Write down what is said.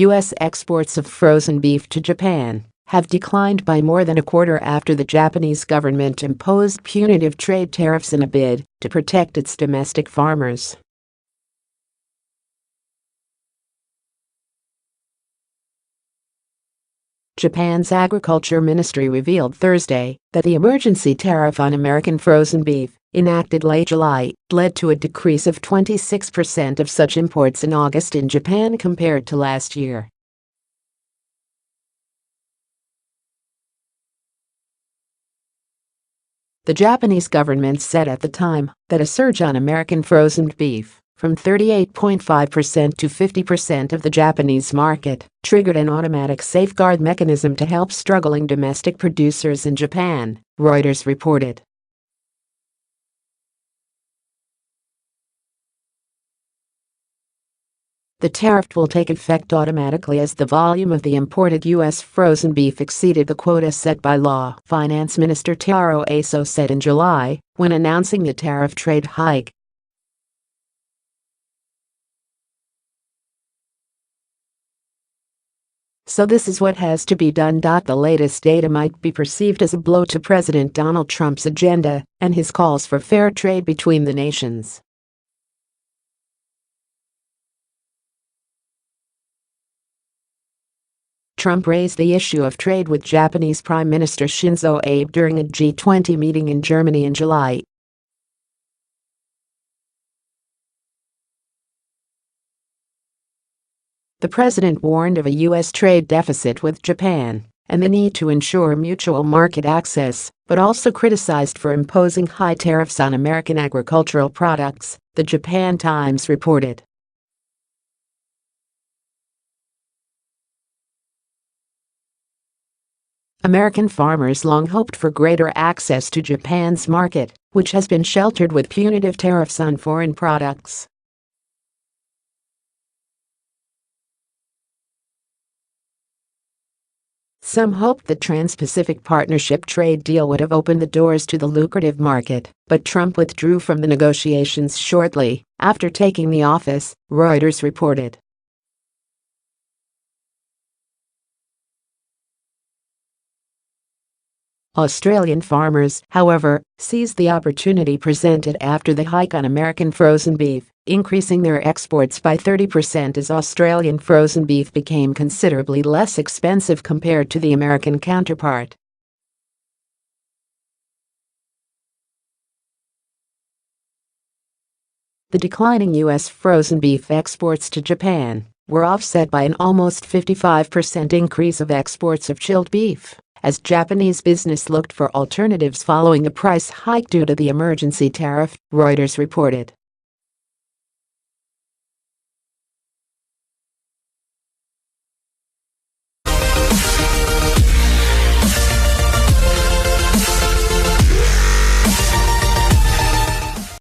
U.S. exports of frozen beef to Japan have declined by more than a quarter after the Japanese government imposed punitive trade tariffs in a bid to protect its domestic farmers. Japan's Agriculture Ministry revealed Thursday that the emergency tariff on American frozen beef, enacted late July, led to a decrease of 26% of such imports in August in Japan compared to last year. The Japanese government said at the time that a surge on American frozen beef, from 38.5% to 50% of the Japanese market, triggered an automatic safeguard mechanism to help struggling domestic producers in Japan, Reuters reported. The tariff will take effect automatically as the volume of the imported U.S. frozen beef exceeded the quota set by law, Finance Minister Taro Aso said in July when announcing the tariff trade hike. So this is what has to be done. The latest data might be perceived as a blow to President Donald Trump's agenda and his calls for fair trade between the nations. Trump raised the issue of trade with Japanese Prime Minister Shinzo Abe during a G20 meeting in Germany in July. The president warned of a U.S. trade deficit with Japan and the need to ensure mutual market access, but also criticized for imposing high tariffs on American agricultural products, the Japan Times reported. American farmers long hoped for greater access to Japan's market, which has been sheltered with punitive tariffs on foreign products. Some hoped the Trans-Pacific Partnership trade deal would have opened the doors to the lucrative market, but Trump withdrew from the negotiations shortly after taking the office, Reuters reported. Australian farmers, however, seized the opportunity presented after the hike on American frozen beef, increasing their exports by 30% as Australian frozen beef became considerably less expensive compared to the American counterpart. The declining U.S. frozen beef exports to Japan were offset by an almost 55% increase of exports of chilled beef, as Japanese business looked for alternatives following the price hike due to the emergency tariff, Reuters reported.